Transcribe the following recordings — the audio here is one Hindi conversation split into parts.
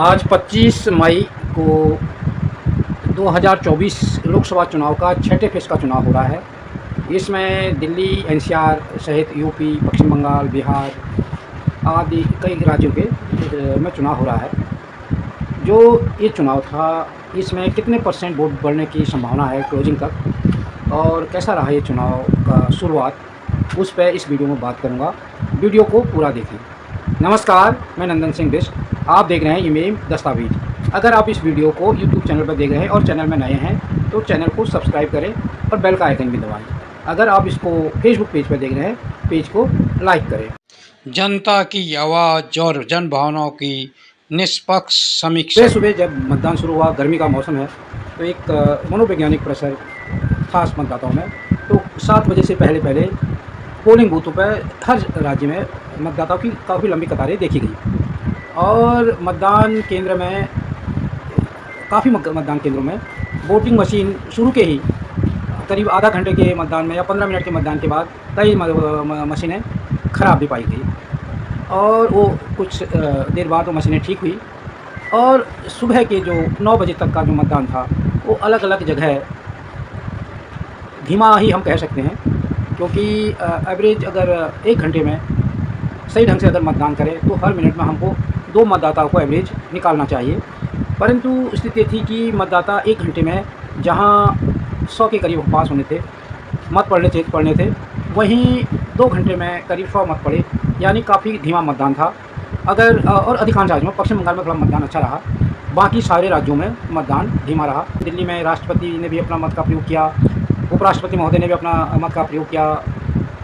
आज 25 मई को 2024 लोकसभा चुनाव का छठे फेज़ का चुनाव हो रहा है। इसमें दिल्ली, एनसीआर सहित यूपी, पश्चिम बंगाल, बिहार आदि कई राज्यों के में चुनाव हो रहा है। जो ये चुनाव था, इसमें कितने परसेंट वोट बढ़ने की संभावना है क्लोजिंग तक, और कैसा रहा ये चुनाव का शुरुआत, उस पर इस वीडियो में बात करूँगा। वीडियो को पूरा देखें। नमस्कार, मैं नंदन सिंह बिष्ट। आप देख रहे हैं इमेम दस्तावेज। अगर आप इस वीडियो को यूट्यूब चैनल पर देख रहे हैं और चैनल में नए हैं तो चैनल को सब्सक्राइब करें और बेल का आइकन भी दबाएं। अगर आप इसको फेसबुक पेज पर देख रहे हैं, पेज को लाइक करें। जनता की आवाज़ और जन भावनाओं की निष्पक्ष समीक्षा। सुबह जब मतदान शुरू हुआ, गर्मी का मौसम है, तो एक मनोवैज्ञानिक प्रेशर था मतदाताओं में। तो 7 बजे से पहले पोलिंग बूथों पर हर राज्य में मतदाताओं की काफ़ी लंबी कतारें देखी गई। और मतदान केंद्र में काफ़ी मतदान केंद्रों में वोटिंग मशीन शुरू के ही करीब आधा घंटे के मतदान में या 15 मिनट के मतदान के बाद कई मशीनें ख़राब भी पाई गई, और वो कुछ देर बाद वो मशीनें ठीक हुई। और सुबह के जो 9 बजे तक का जो मतदान था, वो अलग अलग जगह धीमा ही हम कह सकते हैं, क्योंकि एवरेज अगर 1 घंटे में सही ढंग से अगर मतदान करें तो हर मिनट में हमको 2 मतदाताओं को एवरेज निकालना चाहिए। परंतु स्थिति थी कि मतदाता 1 घंटे में जहां 100 के करीब पास होने थे, मत पड़ने थे, वहीं 2 घंटे में करीब 100 मत पड़े, यानी काफ़ी धीमा मतदान था। अगर और अधिकांश राज्यों में, पश्चिम बंगाल में थोड़ा मतदान अच्छा रहा, बाकी सारे राज्यों में मतदान धीमा रहा। दिल्ली में राष्ट्रपति ने भी अपना मत का प्रयोग किया, उपराष्ट्रपति महोदय ने भी अपना मत का प्रयोग किया,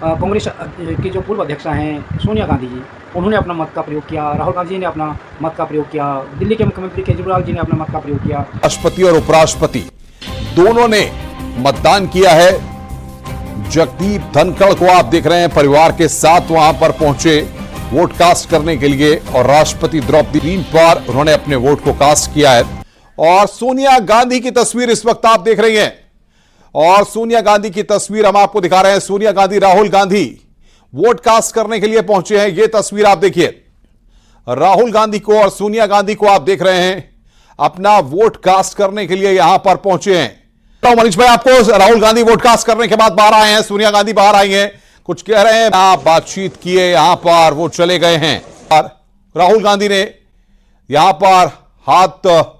कांग्रेस की जो पूर्व अध्यक्षा हैं सोनिया गांधी जी, उन्होंने अपना मत का प्रयोग किया, राहुल गांधी जी ने अपना मत का प्रयोग किया, दिल्ली के मुख्यमंत्री केजरीवाल जी ने अपना मत का प्रयोग किया। राष्ट्रपति और उपराष्ट्रपति दोनों ने मतदान किया है। जगदीप धनखड़ को आप देख रहे हैं, परिवार के साथ वहां पर पहुंचे वोट कास्ट करने के लिए, और राष्ट्रपति द्रौपदी मुर्मू पर उन्होंने अपने वोट को कास्ट किया है। और सोनिया गांधी की तस्वीर इस वक्त आप देख रही हैं, और सोनिया गांधी की तस्वीर हम आपको दिखा रहे हैं। सोनिया गांधी, राहुल गांधी वोट कास्ट करने के लिए पहुंचे हैं। यह तस्वीर आप देखिए, राहुल गांधी को और सोनिया गांधी को आप देख रहे हैं अपना वोट कास्ट करने के लिए यहां पर पहुंचे हैं। तो मनीष भाई, आपको राहुल गांधी वोट कास्ट करने के बाद बाहर आए हैं, सोनिया गांधी बाहर आई हैं, कुछ कह रहे हैं, आप बातचीत किए, यहां पर वो चले गए हैं। और राहुल गांधी ने यहां पर हाथ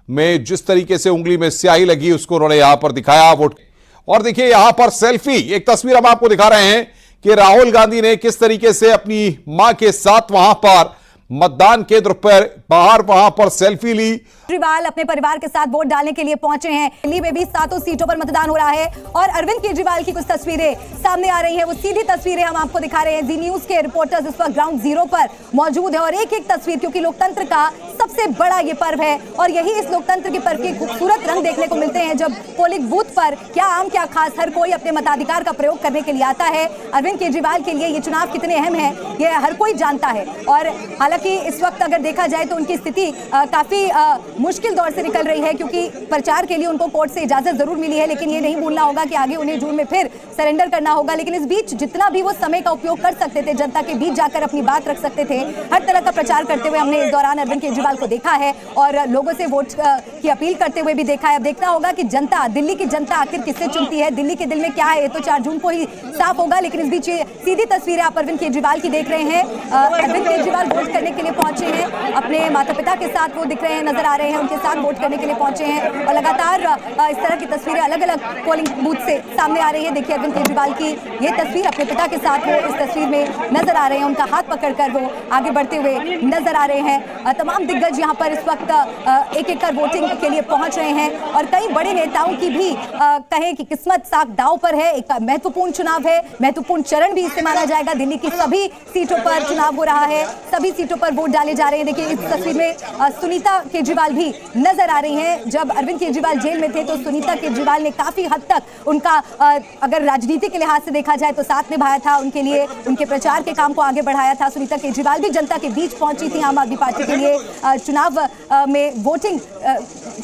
में जिस तरीके से उंगली में स्याही लगी, उसको उन्होंने यहां पर दिखाया वोट। और देखिए यहां पर सेल्फी, एक तस्वीर हम आपको दिखा रहे हैं कि राहुल गांधी ने किस तरीके से अपनी मां के साथ वहां पर मतदान केंद्र पर बाहर वहां पर सेल्फी ली। केजरीवाल अपने परिवार के साथ वोट डालने के लिए पहुंचे हैं। दिल्ली में भी 7 सीटों पर मतदान हो रहा है, और अरविंद केजरीवाल की कुछ तस्वीरें सामने आ रही हैं। वो सीधी तस्वीरें हम आपको दिखा रहे हैं। जी न्यूज के रिपोर्टर्स इस वक्त ग्राउंड जीरो पर मौजूद है, और एक एक तस्वीर, क्योंकि लोकतंत्र का सबसे बड़ा ये पर्व है, और यही इस लोकतंत्र के पर्व के खूबसूरत रंग देखने को मिलते हैं, जब पोलिंग बूथ पर क्या आम क्या खास हर कोई अपने मताधिकार का प्रयोग करने के लिए आता है। अरविंद केजरीवाल के लिए ये चुनाव कितने अहम है, ये हर कोई जानता है। और हालांकि इस वक्त अगर देखा जाए तो उनकी स्थिति काफी मुश्किल दौर से निकल रही है, क्योंकि प्रचार के लिए उनको कोर्ट से इजाजत जरूर मिली है, लेकिन ये नहीं भूलना होगा कि आगे उन्हें जून में फिर सरेंडर करना होगा। लेकिन इस बीच जितना भी वो समय का उपयोग कर सकते थे, जनता के बीच जाकर अपनी बात रख सकते थे, हर तरह का प्रचार करते हुए हमने इस दौरान अरविंद केजरीवाल को देखा है, और लोगों से वोट की अपील करते हुए भी देखा है। अब देखना होगा कि जनता, दिल्ली की जनता आखिर किससे चुनती है, दिल्ली के दिल में क्या है, ये तो 4 जून को ही साफ होगा। लेकिन इस बीच सीधी तस्वीरें आप अरविंद केजरीवाल की देख रहे हैं। अरविंद केजरीवाल वोट करने के लिए पहुंचे हैं, अपने माता पिता के साथ वो दिख रहे हैं, नजर आ रहे हैं, उनके साथ वोट करने के लिए पहुंचे हैं। और लगातार इस तरह की तस्वीरें अलग अलग पोलिंग बूथ से सामने आ रही है। देखिए अरविंद केजरीवाल की ये तस्वीर, अपने पिता के साथ वो इस तस्वीर में नजर आ रहे हैं, उनका हाथ पकड़कर वो आगे बढ़ते हुए नजर आ रहे हैं। तमाम दिग्गज यहाँ पर इस वक्त एक एक कर वोटिंग के लिए पहुंच रहे हैं, और कई बड़े नेताओं की भी कहें कि किस्मत साफ दांव पर है। एक महत्वपूर्ण चुनाव है, महत्वपूर्ण चरण भी इसे माना जाएगा। दिल्ली की सभी सीटों पर चुनाव हो रहा है, सभी सीटों पर वोट डाले जा रहे हैं। देखिए इस तस्वीर में सुनीता केजरीवाल भी नजर आ रही हैं। जब अरविंद केजरीवाल जेल में थे तो सुनीता केजरीवाल ने काफी हद तक उनका अगर राजनीति के लिहाज से देखा जाए तो साथ निभाया था, उनके लिए उनके प्रचार के काम को आगे बढ़ाया था। सुनीता केजरीवाल भी जनता के बीच पहुंची थी आम आदमी पार्टी के लिए, चुनाव में वोटिंग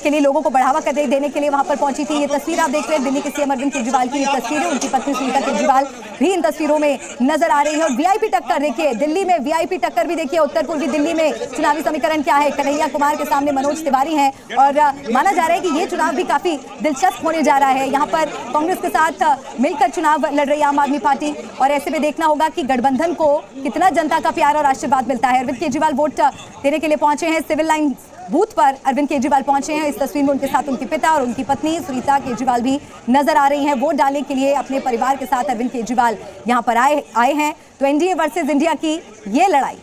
के लिए लोगों को बढ़ावा देने के लिए वहां पर पहुंची थी। ये तस्वीर आप देख रहे हैं दिल्ली के सीएम अरविंद केजरीवाल की, ये तस्वीरें उनकी पत्नी सुनीता केजरीवाल भी इन तस्वीरों में नजर आ रही है। और वीआईपी टक्कर देखिए, दिल्ली में वीआईपी टक्कर भी देखिए। उत्तर पूर्वी दिल्ली में चुनावी समीकरण क्या है? कन्हैया कुमार के सामने मनोज तिवारी हैं और माना जा रहा है कि ये चुनाव भी काफी दिलचस्प होने जा रहा है। यहाँ पर कांग्रेस के साथ मिलकर चुनाव लड़ रही आम आदमी पार्टी और ऐसे में देखना होगा कि गठबंधन को कितना जनता का प्यार और आशीर्वाद मिलता है। अरविंद केजरीवाल वोट देने के लिए पहुंचे हैं, सिविल लाइन बूथ पर अरविंद केजरीवाल पहुंचे हैं। इस तस्वीर में उनके साथ उनके पिता और उनकी पत्नी सुनीता केजरीवाल भी नजर आ रही हैं। वोट डालने के लिए अपने परिवार के साथ अरविंद केजरीवाल यहां पर आए हैं। तो एनडीए वर्सेस इंडिया की ये लड़ाई,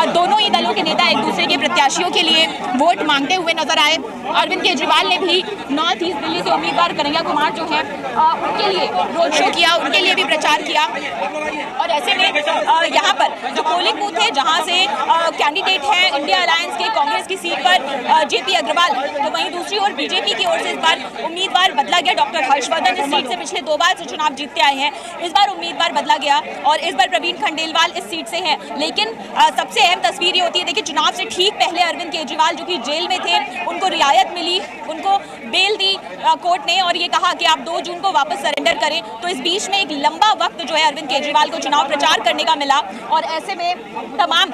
दोनों ही दलों के नेता एक दूसरे के प्रत्याशियों के लिए वोट मांगते हुए नजर आए। अरविंद केजरीवाल ने भी नॉर्थ ईस्ट दिल्ली से उम्मीदवार कन्हैया कुमार जो हैं उनके लिए रोड शो किया, उनके लिए भी प्रचार किया। और ऐसे में यहाँ पर जो पोलिंग बूथ है जहाँ से कैंडिडेट है इंडिया अलायंस के कांग्रेस की सीट पर जेपी अग्रवाल, तो वहीं दूसरी ओर बीजेपी की ओर से इस बार उम्मीदवार बदला गया। डॉक्टर हर्षवर्धन इस सीट से पिछले 2 बार से चुनाव जीतते आए हैं, इस बार उम्मीदवार बदला गया और इस बार प्रवीण खंडेलवाल इस सीट से हैं। लेकिन सबसे अहम तस्वीर ये होती है, देखिए चुनाव से ठीक पहले अरविंद केजरीवाल जो कि जेल में थे उनको रियायत मिली, उनको बेल दी कोर्ट ने और ये कहा कि आप 2 जून को वापस सरेंडर करें। तो इस बीच में एक लंबा वक्त जो है अरविंद केजरीवाल को चुनाव प्रचार करने का मिला और ऐसे में तमाम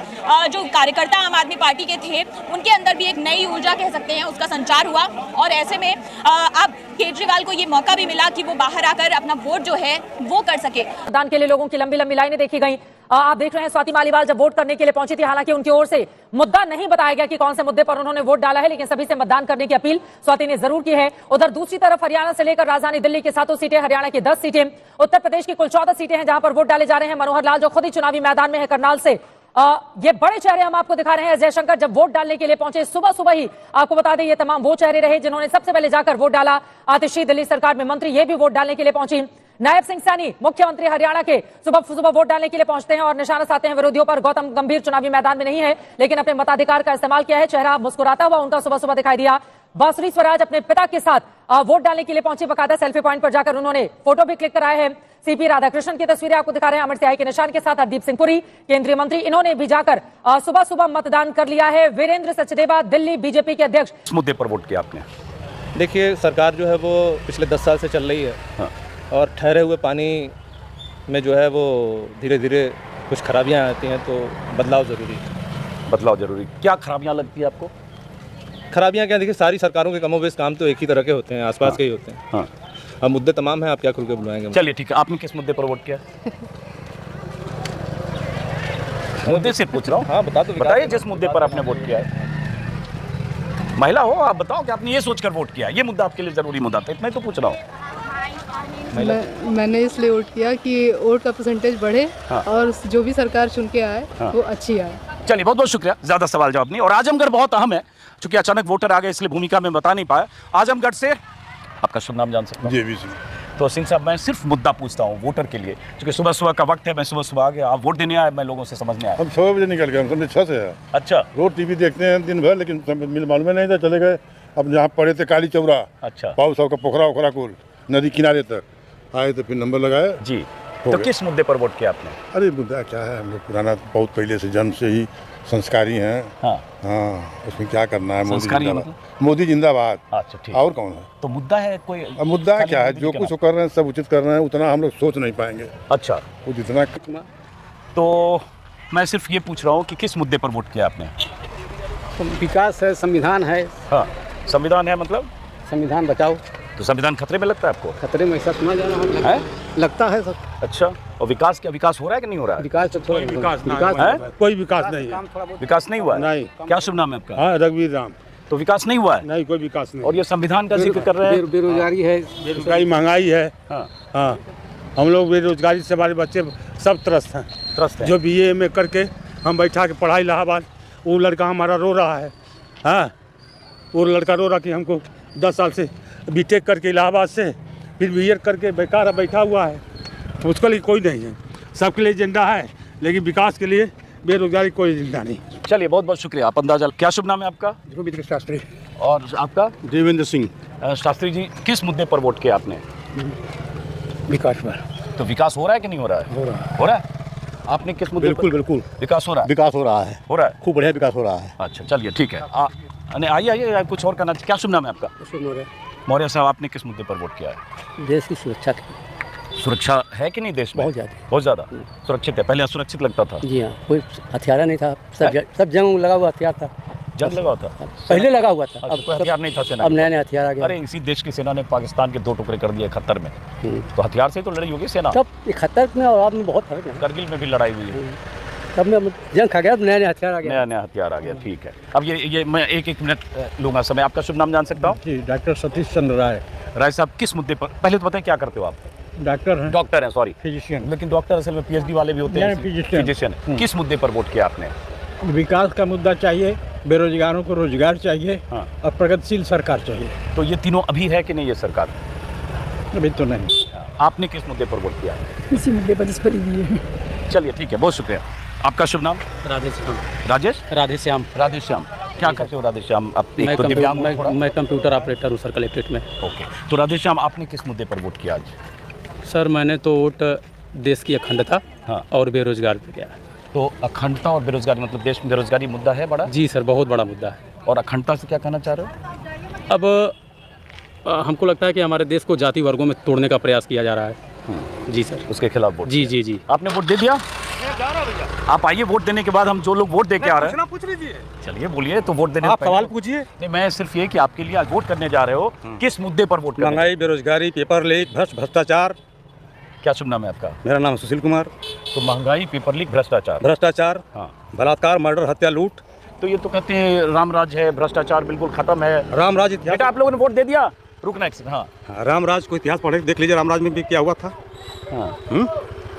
जो कार्यकर्ता आम आदमी पार्टी के थे उनके अंदर भी एक नई ऊर्जा कह सकते हैं उसका संचार हुआ और ऐसे में अब केजरीवाल को ये मौका भी मिला कि वो बाहर आकर अपना वोट जो है वो कर सके। मतदान के लिए लोगों की लंबी लंबी लाइनें देखी गई। आप देख रहे हैं स्वाति मालीवाल जब वोट करने के लिए पहुंची थी, हालांकि उनकी ओर से मुद्दा नहीं बताया गया कि कौन से मुद्दे पर उन्होंने वोट डाला है, लेकिन सभी से मतदान करने की अपील स्वाति ने जरूर की है। उधर दूसरी तरफ हरियाणा से लेकर राजधानी दिल्ली की 7 सीटें, हरियाणा की 10 सीटें, उत्तर प्रदेश की कुल 14 सीटें हैं जहां पर वोट डाले जा रहे हैं। मनोहर लाल जो खुद ही चुनावी मैदान में है करनाल से, ये बड़े चेहरे हम आपको दिखा रहे हैं। जयशंकर जब वोट डालने के लिए पहुंचे सुबह सुबह ही, आपको बता दें ये तमाम वो चेहरे रहे जिन्होंने सबसे पहले जाकर वोट डाला। आतिशी दिल्ली सरकार में मंत्री, ये भी वोट डालने के लिए पहुंची। नायब सिंह सैनी मुख्यमंत्री हरियाणा के सुबह वोट डालने के लिए पहुंचते हैं और निशाना साधते हैं विरोधियों पर। गौतम गंभीर चुनावी मैदान में नहीं है लेकिन अपने मताधिकार का इस्तेमाल किया है, चेहरा मुस्कुराता हुआ उनका सुबह दिखाई दिया। बांसुरी स्वराज अपने पिता के साथ वोट डालने के लिए पहुंची, बकायदा सेल्फी पॉइंट पर जाकर उन्होंने फोटो भी क्लिक कराया है। सीपी राधाकृष्णन की तस्वीरें आपको दिखा रहे हैं, अमर सियाही के निशान के साथ हरदीप सिंह पुरी केंद्रीय मंत्री, इन्होंने भी जाकर सुबह मतदान कर लिया है। वीरेंद्र सचदेवा दिल्ली बीजेपी के अध्यक्ष। इस मुद्दे पर वोट किया आपने? देखिए सरकार जो है वो पिछले 10 साल से चल रही है। हाँ। और ठहरे हुए पानी में जो है वो धीरे धीरे कुछ खराबियां आती हैं, तो बदलाव ज़रूरी है। बदलाव जरूरी। क्या खराबियां लगती है आपको? खराबियां क्या, देखिए सारी सरकारों के कमोबेश काम तो एक ही तरह के होते हैं, आसपास के ही होते हैं। हाँ। अब मुद्दे तमाम हैं, आप क्या खुल के बुलाएंगे? चलिए ठीक है, आपने किस मुद्दे पर वोट किया? मुद्दे से पूछ रहा हूँ। हाँ बता दो, बताइए जिस मुद्दे पर आपने वोट किया है। महिला हो, आप बताओ कि आपने ये सोचकर वोट किया, ये मुद्दा आपके लिए जरूरी मुद्दा था, इतना ही तो पूछ रहा हूँ। मैंने इसलिए वोट किया कि वोट का परसेंटेज बढ़े। हाँ। और जो भी सरकार चुन के आए। हाँ। वो अच्छी आए। चलिए बहुत बहुत शुक्रिया, ज़्यादा सवाल जवाब नहीं। और आजमगढ़ बहुत अहम है, चूंकि अचानक वोटर आ गए इसलिए भूमिका में बता नहीं पाया। आजमगढ़ से आपका शुभ नाम जान सकता हूँ? जी सिंह। तो सिंह साहब, मैं सिर्फ मुद्दा पूछता हूँ वोटर के लिए, क्योंकि सुबह का वक्त है, मैं सुबह आ गया, आप वोट देने आए, मैं लोगों से समझने आया। हम 6 बजे निकल गए, हम समझे 6 से है। अच्छा। रोज टीवी देखते हैं दिन भर, लेकिन मालूम नहीं था, चले गए। अब जहाँ पड़े थे काली चौरा, अच्छा, पाऊ साहब का पोखरा ओखरा कुल नदी किनारे तक आए, तो फिर नंबर लगाया जी। तो किस मुद्दे पर वोट किया आपने? अरे मुद्दा क्या है, हम लोग पुराना बहुत पहले से जन्म से ही संस्कारी हैं। हाँ हाँ, उसमें क्या करना है, मतलब? मोदी जिंदाबाद। अच्छा ठीक। और कौन है? तो मुद्दा है कोई? अब मुद्दा क्या है, जो कुछ कर रहे हैं सब उचित कर रहे हैं, उतना हम लोग सोच नहीं पाएंगे। अच्छा, वो जितना। तो मैं सिर्फ ये पूछ रहा हूँ कि किस मुद्दे पर वोट किया आपने? विकास है, संविधान है। हाँ, संविधान है मतलब संविधान बचाओ। तो संविधान खतरे में लगता है आपको? खतरे में ऐसा सुना जा रहा है, लगता है सब। अच्छा, और विकास क्या, विकास हो रहा है कि नहीं हो रहा है? विकास तो थोड़ा विकास है, कोई विकास नहीं है। विकास नहीं हुआ है? नहीं। क्या शुभ नाम है आपका? हाँ, रघुवीर राम। तो विकास नहीं हुआ है? नहीं, कोई विकास नहीं। और ये संविधान का जिक्र कर रहे हैं। बेरोजगारी है, बेरोजगारी, महंगाई है। हाँ हाँ, हम लोग बेरोजगारी से हमारे बच्चे सब त्रस्त हैं। त्रस्त है। जो BA में करके हम बैठा के पढ़ाई इलाहाबाद, वो लड़का हमारा रो रहा है। हाँ, वो लड़का रो रहा कि हमको 10 साल से BTech करके इलाहाबाद से फिर BA करके बेकार बैठा हुआ है। उसके लिए कोई नहीं है, सबके लिए एजेंडा है, लेकिन विकास के लिए बेरोजगारी कोई जिंदा नहीं। चलिए बहुत बहुत शुक्रिया, आप अंदाजा। क्या शुभ नाम है आपका? ध्रुविंद्र शास्त्री। और आपका? देवेंद्र सिंह। शास्त्री जी, किस मुद्दे पर वोट किया आपने? विकास पर। तो विकास हो रहा है कि नहीं हो रहा है? हो रहा है। हो रहा है। आपने किस मुद्दे बिल्कुल पर? बिल्कुल विकास हो रहा है। विकास हो रहा है। हो रहा है, खूब बढ़िया विकास हो रहा है। अच्छा चलिए ठीक है। आइए आइए, कुछ और करना। क्या शुभ नाम है आपका? मौर्य साहब, आपने किस मुद्दे पर वोट किया है? देश की सुरक्षा की। सुरक्षा है कि नहीं देश में? बहुत ज़्यादा। बहुत ज़्यादा सुरक्षित है। पहले असुरक्षित लगता था। जी हाँ, कोई हथियार नहीं था, सब जंग लगा हुआ हथियार था। जंग लगा था पहले लगा हुआ था, अब कोई हथियार नहीं था सेना। अब नया नया हथियार आ गया। अरे इसी देश की सेना ने पाकिस्तान के 2 टुकड़े कर दिए 71 में, तो हथियार से तो लड़ाई होगी सेना। तब 71 में और अब में बहुत फर्क है। करगिल में भी लड़ाई हुई है, तब में जंग खा गया, नया नया हथियार आ गया। नया नया हथियार आ गया। ठीक है, अब ये मैं एक मिनट लूंगा समय। आपका शुभ नाम जान सकता हूँ? जी, डॉक्टर सतीश चंद्र राय। राय साहब, किस मुद्दे पर? पहले तो बताएं क्या करते हो आप? डॉक्टर हैं। डॉक्टर हैं, सॉरी फिजिशियन। लेकिन डॉक्टर असल में पीएचडी वाले भी होते हैं। फिजिशियन। किस मुद्दे पर वोट किया आपने? विकास का मुद्दा चाहिए, बेरोजगारों को रोजगार चाहिए, हाँ। और प्रगतिशील सरकार चाहिए। तो ये तीनों अभी है कि नहीं ये सरकार? अभी तो नहीं। आपने किस मुद्दे पर वोट किया? इसी मुद्दे पर इस पर ही है। चलिए ठीक है, बहुत शुक्रिया। आपका शुभ नाम? राधेश्याम। राजेश? राधेश्याम। राधेश्याम, क्या करते हो राधेश्याम? आप एक तो दिव्यांग हो थोड़ा। मैं कंप्यूटर ऑपरेटर हूँ सर, कलेक्ट्रेट में। ओके, तो राधेश्याम, आपने किस मुद्दे पर वोट किया आज? सर मैंने तो वोट देश की अखंडता हाँ। और बेरोजगार पे किया। तो अखंडता और बेरोजगारी, मतलब देश में बेरोजगारी मुद्दा है बड़ा? जी सर, बहुत बड़ा मुद्दा है। और अखंडता से क्या कहना चाह रहे हो? अब हमको लगता है कि हमारे देश को जाति वर्गों में तोड़ने का प्रयास किया जा रहा है। जी सर, उसके खिलाफ वोट? जी जी जी। आपने वोट दे दिया? आप आइए, वोट देने के बाद हम जो लोग वोट दे के आ रहे हैं, पूछ लीजिए। चलिए बोलिए। तो वोट देने आप सवाल पूछिए। नहीं, मैं सिर्फ ये कि आपके लिए आज वोट करने जा रहे हो, किस मुद्दे पर वोट करने? महंगाई, बेरोजगारी, पेपर लीक, भ्रष्टाचार। क्या शुभ नाम है आपका? मेरा नाम सुशील कुमार। तो महंगाई, पेपर लीक, भ्रष्टाचार, हाँ, बलात्कार, मर्डर, हत्या, लूट। तो ये तो कहते हैं रामराज है, भ्रष्टाचार बिल्कुल खत्म है। रामराज बेटा, आप लोगों ने वोट दे दिया? रुकना एक सेकंड। हाँ रामराज को इतिहास पढ़े देख लीजिए, रामराज में भी क्या हुआ था। हाँ।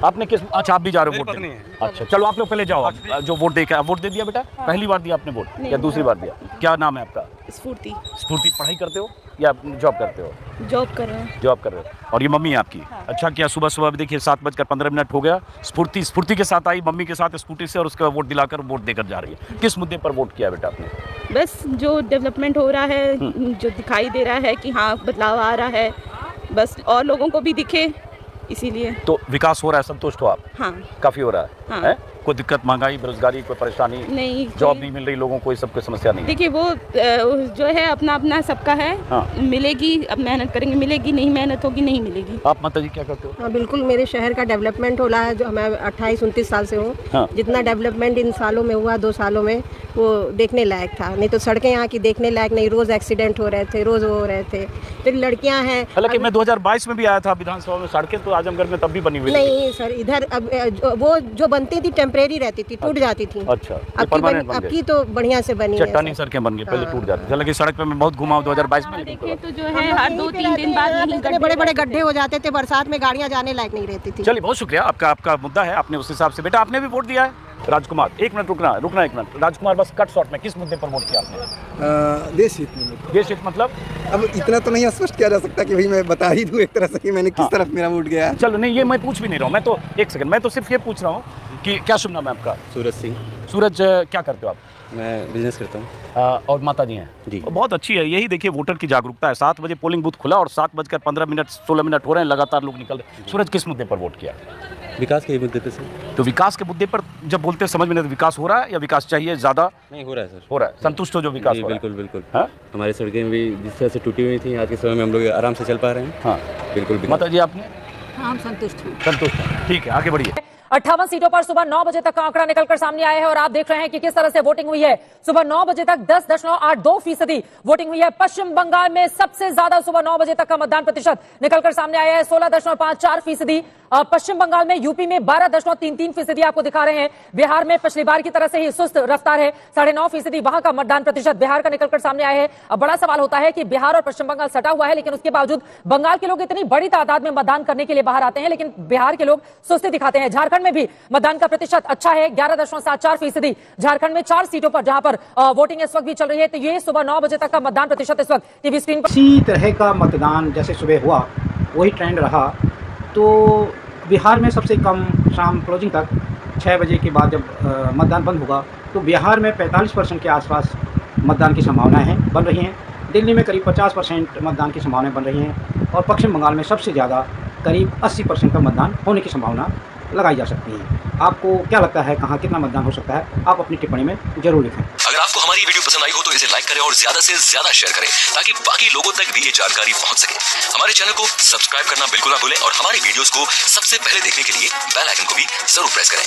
आपने किस? अच्छा, आप भी जा रहे हो वोट देने? अच्छा चलो, आप लोग पहले जाओ। आप जो वोट दे के वोट दे दिया बेटा? पहली बार दिया आपने वोट या दूसरी बार दिया? क्या नाम है आपका? स्फूर्ति। स्फूर्ति, पढ़ाई करते हो या जॉब करते हो? जॉब कर रहे हैं। जॉब कर रहे हो। और ये मम्मी है आपकी? अच्छा, क्या सुबह सुबह भी देखिए 7:15 हो गया, स्फूर्ति के साथ आई, मम्मी के साथ स्कूटी से, और उसका वोट दिलाकर वोट देकर जा रही है। किस मुद्दे पर वोट किया बेटा आपने? बस जो डेवलपमेंट हो रहा है, जो दिखाई दे रहा है कि हाँ बदलाव आ रहा है, बस और लोगों को भी दिखे, इसीलिए। तो विकास हो रहा है, संतुष्ट हो आप? हाँ, काफी हो रहा है। हाँ। है? कोई दिक्कत, महंगाई, बेरोजगारी, कोई परेशानी नहीं, जॉब नहीं मिल रही लोगों को, ये सब कोई समस्या नहीं? देखिए वो जो है अपना अपना सबका है। हाँ। मिलेगी, अब मेहनत करेंगे मिलेगी, नहीं मेहनत होगी नहीं मिलेगी। आप माता जी क्या करते हो? हाँ बिल्कुल, मेरे शहर का डेवलपमेंट हो रहा है, जो मैं 28-29 साल से हूँ। हाँ। जितना डेवलपमेंट इन सालों में हुआ, 2 सालों में, वो देखने लायक था। नहीं तो सड़कें यहाँ की देखने लायक नहीं, रोज़ एक्सीडेंट हो रहे थे, रोज़ हो रहे थे। फिर लड़कियाँ हैं। हालांकि मैं 2022 में भी आया था विधानसभा में, सड़कें तो आजमगढ़ में तब भी बनी हुई थी। नहीं सर, इधर अब वो जो बनती थी टेम्परेरी रहती थी, टूट जाती थी। अच्छा, अब की तो बढ़िया से बनी है। चट्टानी सड़कें बन गई, पहले टूट जाती थी। हालांकि सड़क पे मैं बहुत घुमा हूं 2022 में। देखिए तो जो है हर 2-3 दिन बाद इतने बड़े बड़े गड्ढे हो जाते थे, बरसात में गाड़ियाँ जाने लायक नहीं रहती थी। चलिए, बहुत शुक्रिया। आपका मुद्दा है, आपने उस हिसाब से। बेटा, आपने भी वोट दिया है? राजकुमार, एक मिनट रुकना 1 मिनट। राजकुमार, बस कट शॉर्ट में, किस मुद्दे पर वोट किया आपने? देश हित में। देश हित मतलब? अब इतना तो नहीं स्पष्ट किया जा सकता कि भाई मैं बता ही दूं एक तरह से कि मैंने किस तरफ मेरा वोट गया है। चलो, नहीं, ये मैं पूछ भी नहीं रहा हूँ। मैं तो एक सेकंड, मैं तो सिर्फ ये पूछ रहा हूँ कि क्या शुभ नाम है आपका? सूरज सिंह। सूरज, क्या करते हो आप? मैं बिजनेस करता हूँ। और माता जी हैं जी। बहुत अच्छी है। यही देखिए, वोटर की जागरूकता है। 7 बजे पोलिंग बूथ खुला और 7:15 16 मिनट हो रहे हैं, लगातार लोग निकल रहे हैं। सूरज, किस मुद्दे पर वोट किया? विकास के मुद्दे पे सर। तो विकास के मुद्दे पर जब बोलते हैं समझ में नहीं, तो विकास हो रहा है या विकास चाहिए ज़्यादा? नहीं, हो रहा है सर। हो रहा है, संतुष्ट हो जो विकास हो रहा है? बिल्कुल बिल्कुल। हाँ? हमारी सड़कें भी जिस तरह से टूटी हुई थी, आज के समय में हम लोग आराम से चल पा रहे हैं। हाँ बिल्कुल। माता जी, आपने? हाँ, हम संतुष्ट हैं। संतुष्ट हैं, ठीक है, आगे बढ़िए। 58 सीटों पर सुबह 9 बजे तक का आंकड़ा निकलकर सामने आया है और आप देख रहे हैं कि किस तरह से वोटिंग हुई है। सुबह 9 बजे तक 10.82% वोटिंग हुई है। पश्चिम बंगाल में सबसे ज्यादा सुबह 9 बजे तक का मतदान प्रतिशत निकलकर सामने आया है, 16.54%। पश्चिम बंगाल में, यूपी में 12.33% आपको दिखा रहे हैं। बिहार में पिछली बार की तरह से ही सुस्त रफ्तार है, 9.5% वहां का मतदान प्रतिशत बिहार का निकलकर सामने आया है। अब बड़ा सवाल होता है कि बिहार और पश्चिम बंगाल सटा हुआ है, लेकिन उसके बावजूद बंगाल के लोग इतनी बड़ी तादाद में मतदान करने के लिए बाहर आते हैं, लेकिन बिहार के लोग सुस्ती दिखाते हैं। झारखंड में भी मतदान का प्रतिशत अच्छा है, 11.74%। झारखंड में 4 सीटों पर जहां पर वोटिंग इस वक्त भी चल रही है। तो ये सुबह 9 बजे तक का मतदान प्रतिशत इस वक्त टीवी स्क्रीन पर। इसी तरह का मतदान जैसे सुबह हुआ वही ट्रेंड रहा। तो बिहार में सबसे कम शाम क्लोजिंग तक 6 बजे के बाद जब मतदान बंद होगा तो बिहार में 45% के आसपास मतदान की संभावनाएं हैं बन रही हैं। दिल्ली में करीब 50% मतदान की संभावनाएं बन रही हैं और पश्चिम बंगाल में सबसे ज़्यादा करीब 80% का मतदान होने की संभावना लगाई जा सकती है। आपको क्या लगता है कहाँ कितना मतदान हो सकता है? आप अपनी टिप्पणी में जरूर लिखें। अगर आपको हमारी वीडियो पसंद आई हो तो इसे लाइक करें और ज्यादा से ज्यादा शेयर करें ताकि बाकी लोगों तक भी ये जानकारी पहुंच सके। हमारे चैनल को सब्सक्राइब करना बिल्कुल ना भूलें और हमारी वीडियोस को सबसे पहले देखने के लिए बेल आइकन को भी जरूर प्रेस करें।